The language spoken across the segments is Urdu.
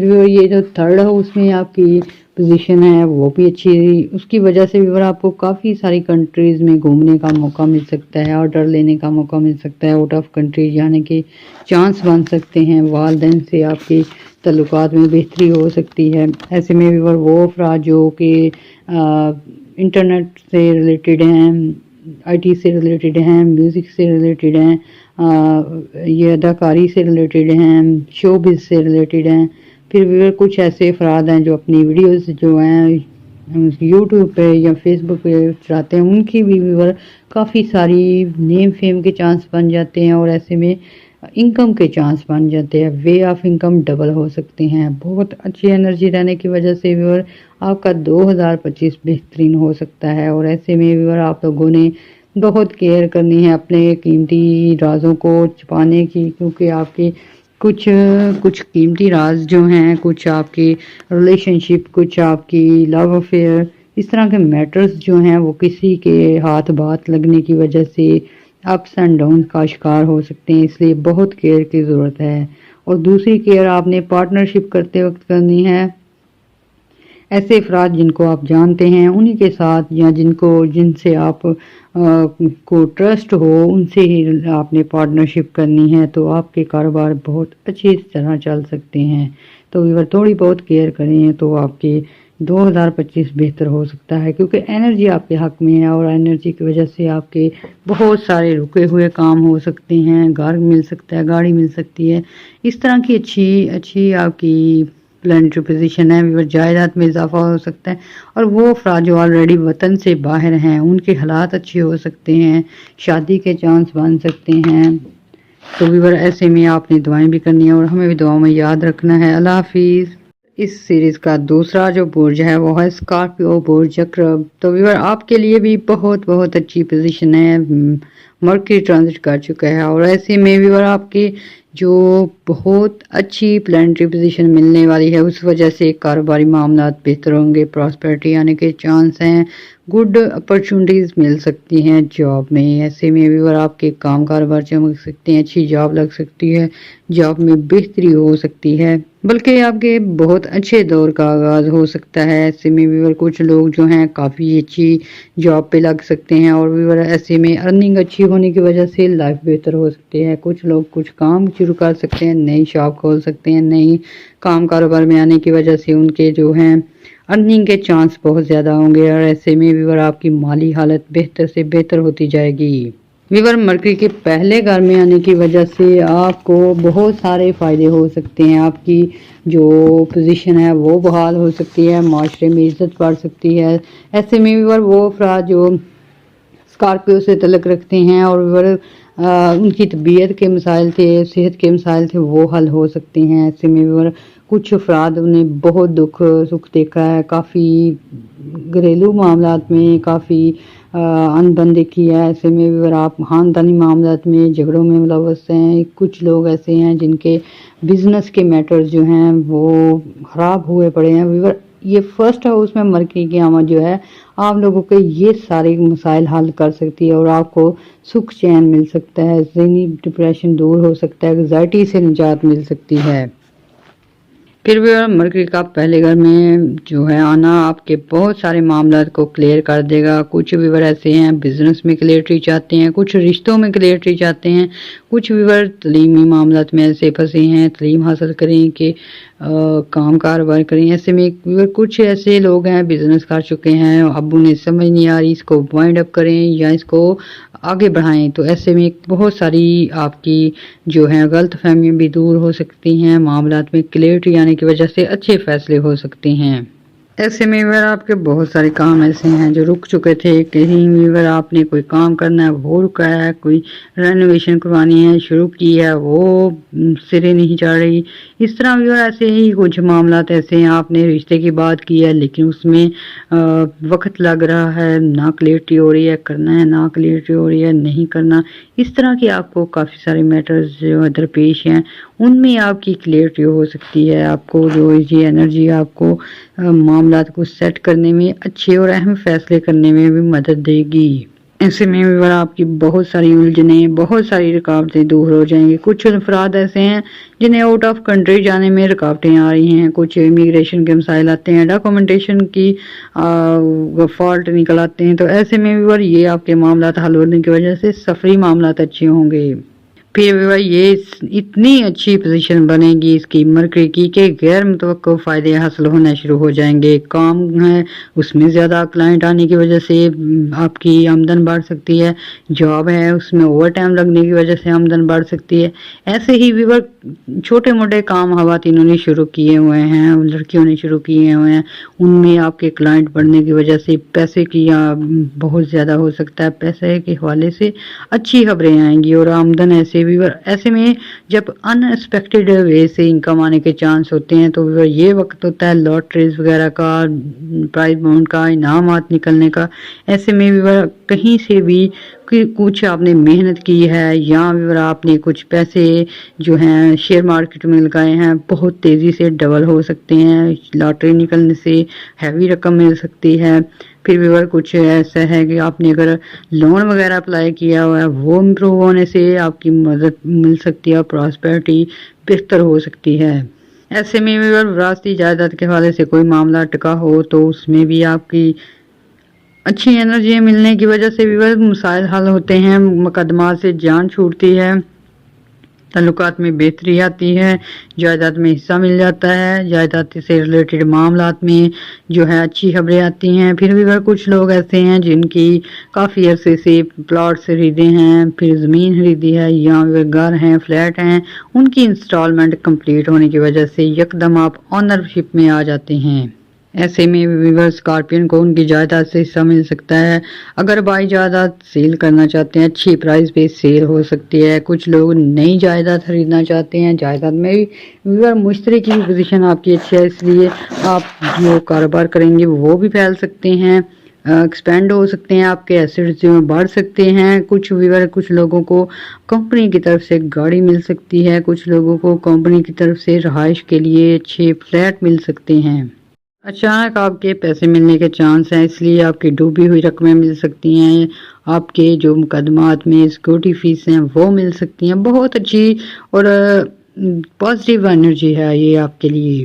پھر یہ جو تھرڈ ہاؤس میں آپ کی پوزیشن ہے وہ بھی اچھی رہی، اس کی وجہ سے بھی آپ کو کافی ساری کنٹریز میں گھومنے کا موقع مل سکتا ہے، آرڈر لینے کا موقع مل سکتا ہے، آؤٹ آف کنٹری جانے کے چانس بن سکتے ہیں، والدین سے آپ کے تعلقات میں بہتری ہو سکتی ہے۔ ایسے میں بھی وہ افراد جو کہ انٹرنیٹ سے ریلیٹڈ ہیں، آئی ٹی سے ریلیٹڈ ہیں، میوزک سے ریلیٹڈ ہیں، یہ اداکاری سے ریلیٹڈ ہیں، شو بز سے ریلیٹڈ ہیں، پھر بھی کچھ ایسے افراد ہیں جو اپنی ویڈیوز جو ہیں یوٹیوب پہ یا فیس بک پہ چلاتے ہیں، ان کی بھی کافی ساری نیم فیم کے چانس بن جاتے ہیں، اور ایسے میں انکم کے چانس بن جاتے ہیں، وے آف انکم ڈبل ہو سکتے ہیں۔ بہت اچھی انرجی رہنے کی وجہ سے بھی آپ کا 2025 بہترین ہو سکتا ہے، اور ایسے میں بھی آپ لوگوں نے بہت کیئر کرنی ہے اپنے قیمتی رازوں کو چھپانے کی، کیونکہ آپ کے کچھ قیمتی راز جو ہیں، کچھ آپ کی ریلیشن شپ، کچھ آپ کی لو افیئر، اس طرح کے میٹرز جو ہیں وہ کسی کے ہاتھ بات لگنے کی وجہ سے اپس اینڈ ڈاؤن کا شکار ہو سکتے ہیں، اس لیے بہت کیئر کی ضرورت ہے۔ اور دوسری کیئر آپ نے پارٹنرشپ کرتے وقت کرنی ہے، ایسے افراد جن کو آپ جانتے ہیں انہی کے ساتھ، یا جن سے آپ کو ٹرسٹ ہو، ان سے ہی آپ نے پارٹنرشپ کرنی ہے، تو آپ کے کاروبار بہت اچھی طرح چل سکتے ہیں۔ تو اگر تھوڑی بہت کیئر کریں تو آپ کے 2025 بہتر ہو سکتا ہے، کیونکہ انرجی آپ کے حق میں ہے، اور انرجی کی وجہ سے آپ کے بہت سارے رکے ہوئے کام ہو سکتے ہیں، گھر مل سکتا ہے، گاڑی مل سکتی ہے، اس طرح کی اچھی آپ کی پلانٹری پوزیشن ہے، جائیداد میں اضافہ ہو سکتا ہے، اور وہ افراد جو آلریڈی وطن سے باہر ہیں ان کے حالات اچھے ہو سکتے ہیں، شادی کے چانس بن سکتے ہیں۔ تو ایسے میں آپ نے دعائیں بھی کرنی ہے، اور ہمیں بھی دعاؤں میں یاد رکھنا ہے۔ اللہ حافظ۔ اس سیریز کا دوسرا جو برج ہے وہ ہے اسکارپیو برج اقرب۔ تو آپ کے لیے بھی بہت اچھی پوزیشن ہے، مرکری ٹرانزٹ کر چکا ہے، اور ایسے میں بھی آپ کے جو بہت اچھی پلانٹری پوزیشن ملنے والی ہے، اس وجہ سے کاروباری معاملات بہتر ہوں گے، پراسپیرٹی آنے کے چانس ہیں، گڈ اپرچونٹیز مل سکتی ہیں جاب میں۔ ایسے میں بھی آپ کے کام کاروبار چمک سکتے ہیں، اچھی جاب لگ سکتی ہے، جاب میں بہتری ہو سکتی ہے، بلکہ آپ کے بہت اچھے دور کا آغاز ہو سکتا ہے۔ ایسے میں بھی کچھ لوگ جو ہیں کافی اچھی جاب پہ لگ سکتے ہیں، اور ایسے میں ارننگ اچھی ہونے کی وجہ سے لائف بہتر ہو سکتی ہے۔ کچھ لوگ کچھ کام شروع کر سکتے ہیں، نئی شاپ کھول سکتے ہیں، نئی کام کاروبار میں آنے کی وجہ سے ان کے جو ہیں ارننگ کے چانس بہت زیادہ ہوں گے، اور ایسے میں بھی آپ کی مالی حالت بہتر سے بہتر ہوتی جائے گی۔ مرکری کے پہلے گھر میں آنے کی وجہ سے آپ کو بہت سارے فائدے ہو سکتے ہیں، آپ کی جو پوزیشن ہے وہ بحال ہو سکتی ہے، معاشرے میں عزت بڑھ سکتی ہے۔ ایسے میں بھی وہ افراد جو اسکارپیو سے تعلق رکھتے ہیں اور ان کی طبیعت کے مسائل تھے، صحت کے مسائل تھے، وہ حل ہو سکتے ہیں۔ ایسے میں کچھ افراد نے بہت دکھ سکھ دیکھا ہے، کافی گھریلو معاملات میں کافی انبن دیکھی ہے۔ ایسے میں بھی آپ خاندانی معاملات میں جھگڑوں میں ملوث ہیں۔ کچھ لوگ ایسے ہیں جن کے بزنس کے میٹرز جو ہیں وہ خراب ہوئے پڑے ہیں۔ یہ فرسٹ ہاؤس میں مرکری کی آمد جو ہے آپ لوگوں کے یہ سارے مسائل حل کر سکتی ہے، اور آپ کو سکھ چین مل سکتا ہے، ذہنی ڈپریشن دور ہو سکتا ہے، انگزائٹی سے نجات مل سکتی ہے۔ پھر بھی مرکری کا پہلے گھر میں جو ہے آنا آپ کے بہت سارے معاملات کو کلیئر کر دے گا۔ کچھ ویور ایسے ہیں بزنس میں کلیئرٹی چاہتے ہیں، کچھ رشتوں میں کلیئرٹی چاہتے ہیں، کچھ ویور تعلیمی معاملات میں ایسے پھنسے ہیں، تعلیم حاصل کریں کہ کام کاروبار کریں۔ ایسے میں کچھ ایسے لوگ ہیں بزنس کر چکے ہیں، اب انہیں سمجھ نہیں آ رہی اس کو وائنڈ اپ کریں یا اس کو آگے بڑھائیں، تو ایسے میں بہت ساری آپ کی جو ہیں غلط فہمیاں بھی دور ہو سکتی ہیں، معاملات میں کلیئرٹی آنے کی وجہ سے اچھے فیصلے ہو سکتے ہیں۔ ایسے میں آپ کے بہت سارے کام ایسے ہیں جو رک چکے تھے، کہیں آپ نے کوئی کام کرنا ہے وہ رکا ہے، کوئی رینوویشن کروانی ہے شروع کی ہے وہ سرے نہیں چڑھ رہی، اس طرح ایسے ہی کچھ معاملات ایسے ہیں آپ نے رشتے کی بات کی ہے لیکن اس میں وقت لگ رہا ہے، نہ کلیئرٹی ہو رہی ہے، کرنا ہے نہ کلیئرٹی ہو رہی ہے نہیں کرنا، اس طرح کی آپ کو کافی سارے میٹرز جو درپیش ہیں ان میں آپ کی کلیئرٹی ہو سکتی ہے۔ آپ کو جو یہ انرجی آپ کو معاملات کو سیٹ کرنے میں، اچھے اور اہم فیصلے کرنے میں بھی مدد دے گی۔ ایسے میں بھی آپ کی بہت ساری الجھنیں، بہت ساری رکاوٹیں دور ہو جائیں گی۔ کچھ افراد ایسے ہیں جنہیں آؤٹ آف کنٹری جانے میں رکاوٹیں آ رہی ہیں، کچھ امیگریشن کے مسائل آتے ہیں، ڈاکومنٹیشن کی فالٹ نکل آتے ہیں، تو ایسے میں بھی یہ آپ کے معاملات حل ہونے کی وجہ سے سفری معاملات اچھے ہوں گے۔ پھر یہ اتنی اچھی پوزیشن بنے گی اس کی مرکری کی کہ غیر متوقع فائدے حاصل ہونا شروع ہو جائیں گے۔ کام ہے اس میں زیادہ کلائنٹ آنے کی وجہ سے آپ کی آمدن بڑھ سکتی ہے، جاب ہے اس میں اوور ٹائم لگنے کی وجہ سے آمدن بڑھ سکتی ہے۔ ایسے ہی ویور چھوٹے موٹے کام خواتینوں نے شروع کیے ہوئے ہیں، لڑکیوں نے شروع کیے ہوئے ہیں، ان میں آپ کے کلائنٹ بڑھنے کی وجہ سے پیسے کی بہت زیادہ ہو سکتا ہے، پیسے کے حوالے سے اچھی خبریں آئیں گی اور آمدن ایسے میں جب ان ایکسپیکٹڈ وے سے انکم آنے کے چانس ہوتے ہیں تو یہ وقت ہوتا ہے لاٹریز وغیرہ کا، پرائز بانڈ کا، انعامات نکلنے کا۔ ایسے میں کہیں سے بھی کچھ آپ نے محنت کی ہے یا آپ نے کچھ پیسے جو ہیں شیئر مارکیٹ میں لگائے ہیں بہت تیزی سے ڈبل ہو سکتے ہیں، لاٹری نکلنے سے ہیوی رقم مل سکتی ہے۔ پھر بھی کچھ ایسا ہے کہ آپ نے اگر لون وغیرہ اپلائی کیا ہوا ہے وہ امپروو ہونے سے آپ کی مدد مل سکتی ہے اور پراسپیرٹی بہتر ہو سکتی ہے۔ ایسے میں بھی وراثتی جائیداد کے حوالے سے کوئی معاملہ اٹکا ہو تو اس میں بھی آپ کی اچھی انرجی ملنے کی وجہ سے بھی مسائل حل ہوتے ہیں، مقدمات سے جان چھوٹتی ہے، تعلقات میں بہتری آتی ہے، جائیداد میں حصہ مل جاتا ہے، جائیداد سے ریلیٹڈ معاملات میں جو ہے اچھی خبریں آتی ہیں۔ پھر بھی کچھ لوگ ایسے ہیں جن کی کافی عرصے سے پلاٹ خریدے ہیں، پھر زمین خریدی ہے یا گھر ہیں، فلیٹ ہیں، ان کی انسٹالمنٹ کمپلیٹ ہونے کی وجہ سے یکدم آپ آنرشپ میں آ جاتے ہیں۔ ایسے میں ویور اسکارپین کو ان کی جائیداد سے حصہ مل سکتا ہے۔ اگر بائی جائیداد سیل کرنا چاہتے ہیں اچھی پرائز پہ سیل ہو سکتی ہے۔ کچھ لوگ نئی جائیداد خریدنا چاہتے ہیں، جائیداد میں بھی ویور مشتری کی پوزیشن آپ کی اچھی ہے، اس لیے آپ جو کاروبار کریں گے وہ بھی پھیل سکتے ہیں، ایکسپینڈ ہو سکتے ہیں، آپ کے ایسیٹس جو بڑھ سکتے ہیں۔ کچھ لوگوں کو کمپنی کی طرف سے گاڑی مل سکتی ہے، کچھ لوگوں کو کمپنی کی طرف سے رہائش کے لیے اچھے فلیٹ مل سکتے ہیں۔ اچانک آپ کے پیسے ملنے کے چانس ہیں، اس لیے آپ کی ڈوبی ہوئی رقمیں مل سکتی ہیں، آپ کے جو مقدمات میں سیکورٹی فیس ہیں وہ مل سکتی ہیں۔ بہت اچھی اور پازیٹیو انرجی ہے یہ آپ کے لیے۔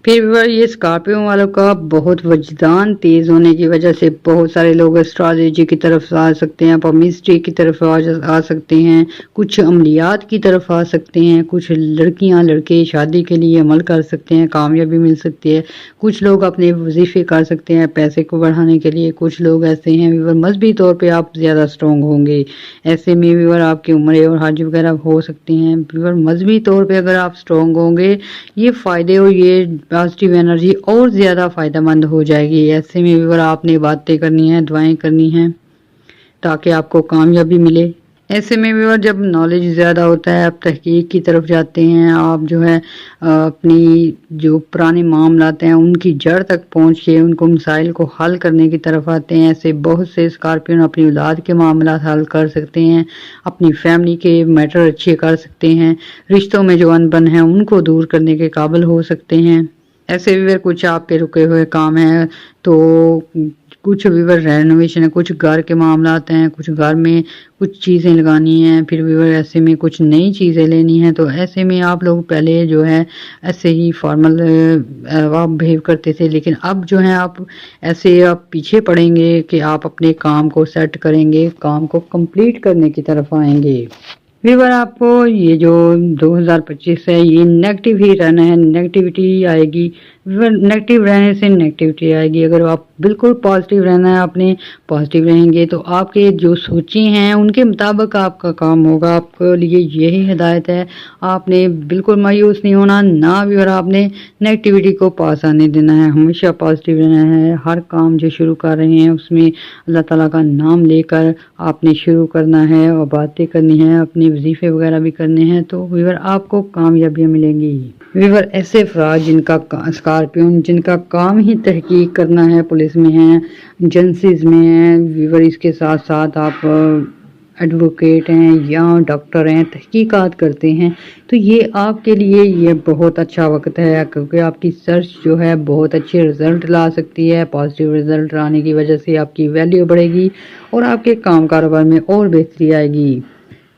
پھر یہ اسکارپیو والوں کا بہت وجدان تیز ہونے کی وجہ سے بہت سارے لوگ اسٹرالوجی کی طرف آ سکتے ہیں، پامسٹری کی طرف آ سکتے ہیں، کچھ عملیات کی طرف آ سکتے ہیں، کچھ لڑکیاں لڑکے شادی کے لیے عمل کر سکتے ہیں، کامیابی مل سکتی ہے، کچھ لوگ اپنے وظیفے کر سکتے ہیں پیسے کو بڑھانے کے لیے، کچھ لوگ ایسے ہیں مذہبی طور پہ آپ زیادہ اسٹرانگ ہوں گے۔ ایسے میں آپ کی عمرے اور حج وغیرہ ہو سکتے ہیں۔ مذہبی طور پہ اگر آپ اسٹرانگ ہوں گے یہ فائدے اور یہ پازیٹیو انرجی اور زیادہ فائدہ مند ہو جائے گی۔ ایسے میں بھی آپ نے باتیں کرنی ہیں، دعائیں کرنی ہیں تاکہ آپ کو کامیابی ملے۔ ایسے میں بھی جب نالج زیادہ ہوتا ہے آپ تحقیق کی طرف جاتے ہیں، آپ جو ہے اپنی جو پرانے معاملات ہیں ان کی جڑ تک پہنچ کے ان کو مسائل کو حل کرنے کی طرف آتے ہیں۔ ایسے بہت سے اسکارپین اپنی اولاد کے معاملات حل کر سکتے ہیں، اپنی فیملی کے میٹر اچھے کر سکتے ہیں، رشتوں میں جو انبن ہیں ان کو دور کرنے کے قابل ہو سکتے ہیں۔ ایسے بھی کچھ آپ کے رکے ہوئے کام ہیں تو کچھ رینوویشن ہے، کچھ گھر کے معاملات ہیں، کچھ گھر میں کچھ چیزیں لگانی ہیں، پھر ایسے میں کچھ نئی چیزیں لینی ہیں، تو ایسے میں آپ لوگ پہلے جو ہے ایسے ہی فارمل آپ بہیو کرتے تھے، لیکن اب جو ہے آپ ایسے آپ پیچھے پڑیں گے کہ آپ اپنے کام کو سیٹ کریں گے، کام کو کمپلیٹ کرنے کی طرف آئیں گے۔ ویور آپ کو یہ جو 2025 ہے یہ نیگیٹو ہی رہنا ہے، نیگیٹیوٹی آئے گی، نیگیٹو رہنے سے نیگیٹیوٹی آئے گی۔ اگر آپ بالکل پازیٹیو رہنا ہے، آپ نے پازیٹیو رہیں گے تو آپ کے جو سوچیں ہیں ان کے مطابق آپ کا کام ہوگا۔ آپ کے لیے یہی ہدایت ہے، آپ نے بالکل مایوس نہیں ہونا، نہ بھی اور آپ نے نیگیٹیوٹی کو پاس آنے دینا ہے، ہمیشہ پازیٹیو رہنا ہے۔ ہر کام جو شروع کر رہے ہیں اس میں اللہ تعالیٰ کا نام لے کر آپ نے شروع کرنا ہے اور باتیں کرنی ہیں، اپنے وظیفے وغیرہ بھی کرنے ہیں، تو ویور آپ کو کامیابیاں ملیں گی۔ ویور ایسے افراد جن کا اسکارپیون جن کا کام ہی تحقیق کرنا ہے، پولیس میں ہیں، ایجنسیز میں ہیں، ویور اس کے ساتھ ساتھ آپ ایڈوکیٹ ہیں یا ڈاکٹر ہیں، تحقیقات کرتے ہیں، تو یہ آپ کے لیے یہ بہت اچھا وقت ہے، کیونکہ آپ کی سرچ جو ہے بہت اچھے رزلٹ لا سکتی ہے۔ پازیٹیو رزلٹ لانے کی وجہ سے آپ کی ویلیو بڑھے گی اور آپ کے کام کاروبار میں اور بہتری آئے گی۔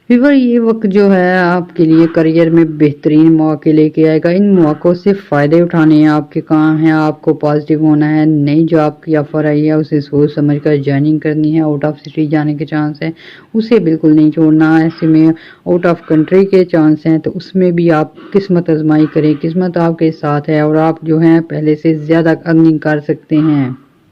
ویور یہ وقت جو ہے آپ کے لیے کریئر میں بہترین مواقع لے کے آئے گا۔ ان مواقعوں سے فائدے اٹھانے ہیں، آپ کے کام ہیں، آپ کو پازیٹیو ہونا ہے۔ نئی جو آپ کی آفر آئی ہے اسے سوچ سمجھ کر جوائننگ کرنی ہے۔ آؤٹ آف سٹی جانے کے چانس ہیں، اسے بالکل نہیں چھوڑنا۔ ایسے میں آؤٹ آف کنٹری کے چانس ہیں تو اس میں بھی آپ قسمت آزمائی کریں، قسمت آپ کے ساتھ ہے اور آپ جو ہیں پہلے سے زیادہ ارننگ کر سکتے ہیں۔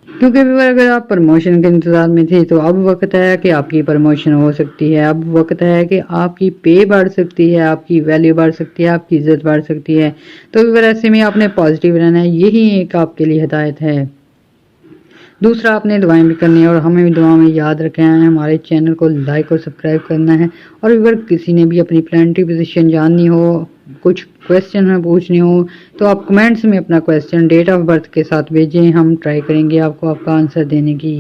کیونکہ ویور اگر آپ پروموشن کے انتظار میں تھے تو اب وقت ہے کہ آپ کی پروموشن ہو سکتی ہے، اب وقت ہے کہ آپ کی پے بڑھ سکتی ہے، آپ کی ویلیو بڑھ سکتی ہے، آپ کی عزت بڑھ سکتی ہے۔ تو ویور ایسے میں آپ نے پازیٹیو رہنا ہے، یہی ایک آپ کے لیے ہدایت ہے۔ دوسرا آپ نے دعائیں بھی کرنی ہے اور ہمیں بھی دعا میں یاد رکھنا ہے، ہمارے چینل کو لائک اور سبسکرائب کرنا ہے۔ اور اگر کسی نے بھی اپنی پلانٹری پوزیشن جاننی ہو، کچھ کویسچن میں پوچھنی ہو تو آپ کمنٹس میں اپنا کویسچن ڈیٹ آف برتھ کے ساتھ بھیجیں، ہم ٹرائی کریں گے آپ کو آپ کا آنسر دینے کی۔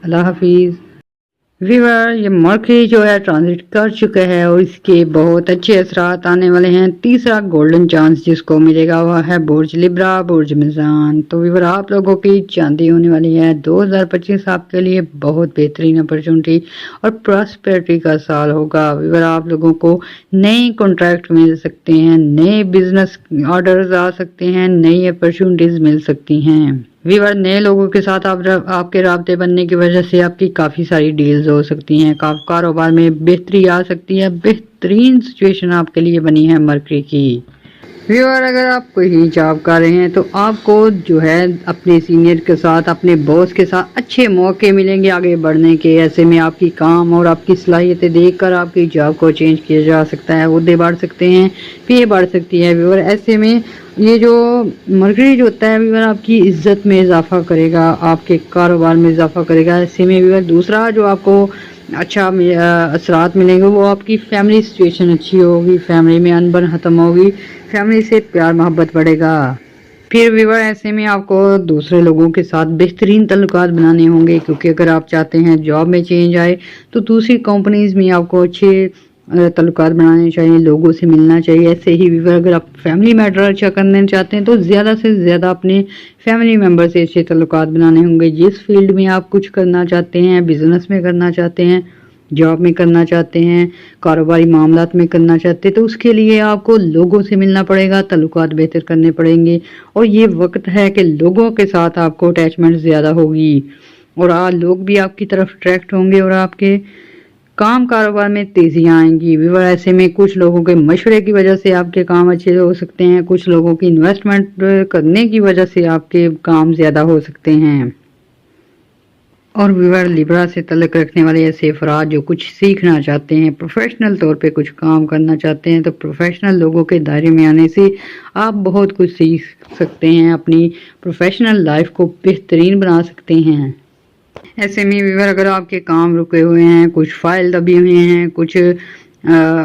اللہ حافظ۔ ویور یہ مرکری جو ہے ٹرانزٹ کر چکا ہے اور اس کے بہت اچھے اثرات آنے والے ہیں۔ تیسرا گولڈن چانس جس کو ملے گا وہ ہے برج لبرا، برج میزان۔ تو ویور آپ لوگوں کی چاندی ہونے والی ہے۔ 2025 آپ کے لیے بہت بہترین اپرچونٹی اور پراسپیرٹی کا سال ہوگا۔ ویور آپ لوگوں کو نئے کانٹریکٹ مل سکتے ہیں، نئے بزنس آرڈرز آ سکتے ہیں، نئی اپرچونٹیز مل سکتی ہیں۔ ویور نئے لوگوں کے ساتھ آپ کے رابطے بننے کی وجہ سے آپ کی کافی ساری ڈیلز ہو سکتی ہیں، کاروبار میں بہتری آ سکتی ہے، بہترین سچویشن آپ کے لیے بنی ہے مرکری کی۔ ویور اگر آپ کوئی جاب کر رہے ہیں تو آپ کو جو ہے اپنے سینئر کے ساتھ، اپنے باس کے ساتھ اچھے موقع ملیں گے آگے بڑھنے کے۔ ایسے میں آپ کی کام اور آپ کی صلاحیتیں دیکھ کر آپ کی جاب کو چینج کیا جا سکتا ہے، عہدے بڑھ سکتے ہیں، پے بڑھ سکتی ہے۔ ویور ایسے میں یہ جو مرکری جو ہوتا ہے ویور آپ کی عزت میں اضافہ کرے گا، آپ کے کاروبار میں اضافہ کرے گا۔ ایسے میں ویور دوسرا جو آپ کو اچھا اثرات ملیں گے وہ آپ کی فیملی سچویشن اچھی ہوگی، فیملی میں انبن ختم ہوگی، فیملی سے پیار محبت بڑھے گا۔ پھر ویور ایسے میں آپ کو دوسرے لوگوں کے ساتھ بہترین تعلقات بنانے ہوں گے، کیونکہ اگر آپ چاہتے ہیں جاب میں چینج آئے تو دوسری کمپنیز میں آپ کو اچھے تعلقات بنانے چاہیے، لوگوں سے ملنا چاہیے۔ ایسے ہی ویور اگر آپ فیملی میٹر اچھا کرنا چاہتے ہیں تو زیادہ سے زیادہ اپنے فیملی ممبر سے اچھے تعلقات بنانے ہوں گے۔ جس فیلڈ میں آپ کچھ کرنا چاہتے ہیں، بزنس میں کرنا چاہتے ہیں، جاب میں کرنا چاہتے ہیں، کاروباری معاملات میں کرنا چاہتے ہیں تو اس کے لیے آپ کو لوگوں سے ملنا پڑے گا، تعلقات بہتر کرنے پڑیں گے۔ اور یہ وقت ہے کہ لوگوں کے ساتھ آپ کو اٹیچمنٹ زیادہ ہوگی اور لوگ بھی آپ کی طرف اٹریکٹ ہوں گے اور آپ کے کام کاروبار میں تیزیاں آئیں گی۔ ویور ایسے میں کچھ لوگوں کے مشورے کی وجہ سے آپ کے کام اچھے ہو سکتے ہیں، کچھ لوگوں کی انویسٹمنٹ کرنے کی وجہ سے آپ کے کام زیادہ ہو سکتے ہیں۔ اور ویور لیبرا سے تعلق رکھنے والے ایسے افراد جو کچھ سیکھنا چاہتے ہیں، پروفیشنل طور پہ کچھ کام کرنا چاہتے ہیں تو پروفیشنل لوگوں کے دائرے میں آنے سے آپ بہت کچھ سیکھ سکتے ہیں، اپنی پروفیشنل لائف کو بہترین بنا سکتے ہیں۔ ایسے میں ویور اگر آپ کے کام رکے ہوئے ہیں، کچھ فائل دبے ہوئے ہیں، کچھ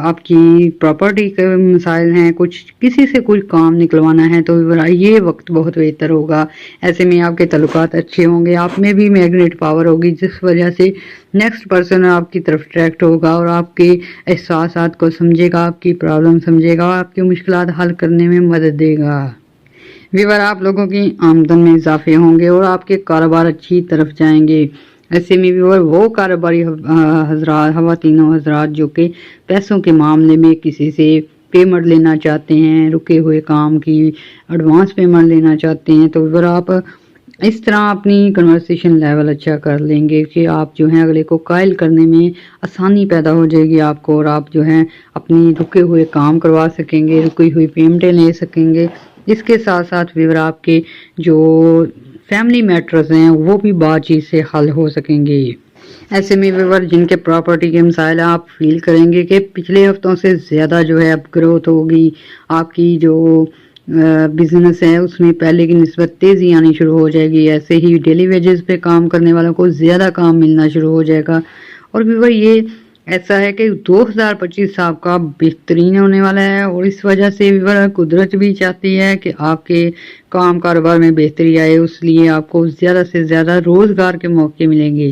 آپ کی پراپرٹی کے مسائل ہیں، کچھ کسی سے کچھ کام نکلوانا ہے تو یہ وقت بہت بہتر ہوگا۔ ایسے میں آپ کے تعلقات اچھے ہوں گے، آپ میں بھی میگنیٹ پاور ہوگی جس وجہ سے نیکسٹ پرسن آپ کی طرف اٹریکٹ ہوگا اور آپ کے احساسات کو سمجھے گا، آپ کی پرابلم سمجھے گا، آپ کی مشکلات حل کرنے میں مدد دے گا۔ ویور آپ لوگوں کی آمدن میں اضافے ہوں گے اور آپ کے کاروبار اچھی طرف جائیں گے۔ ایسے میں ویور وہ کاروباری حضرات، خواتین و حضرات جو کہ پیسوں کے معاملے میں کسی سے پیمنٹ لینا چاہتے ہیں، رکے ہوئے کام کی ایڈوانس پیمنٹ لینا چاہتے ہیں تو ویور آپ اس طرح اپنی کنورسیشن لیول اچھا کر لیں گے کہ آپ جو ہیں اگلے کو قائل کرنے میں آسانی پیدا ہو جائے گی آپ کو، اور آپ جو ہیں اپنی رکے ہوئے کام کروا سکیں گے، رکی ہوئی پیمنٹیں لے سکیں گے۔ اس کے ساتھ ساتھ ویور آپ کے جو فیملی میٹرز ہیں وہ بھی بات چیت سے حل ہو سکیں گے۔ ایسے میں ویور جن کے پراپرٹی کے مسائل آپ فیل کریں گے کہ پچھلے ہفتوں سے زیادہ جو ہے اب گروتھ ہوگی، آپ کی جو بزنس ہے اس میں پہلے کی نسبت تیزی آنی شروع ہو جائے گی۔ ایسے ہی ڈیلی ویجز پہ کام کرنے والوں کو زیادہ کام ملنا شروع ہو جائے گا۔ اور ویور یہ ایسا ہے کہ 2025 آپ کا بہترین ہونے والا ہے اور اس وجہ سے ویور قدرت بھی چاہتی ہے کہ آپ کے کام کاروبار میں بہتری آئے، اس لیے آپ کو زیادہ سے زیادہ روزگار کے موقع ملیں گے۔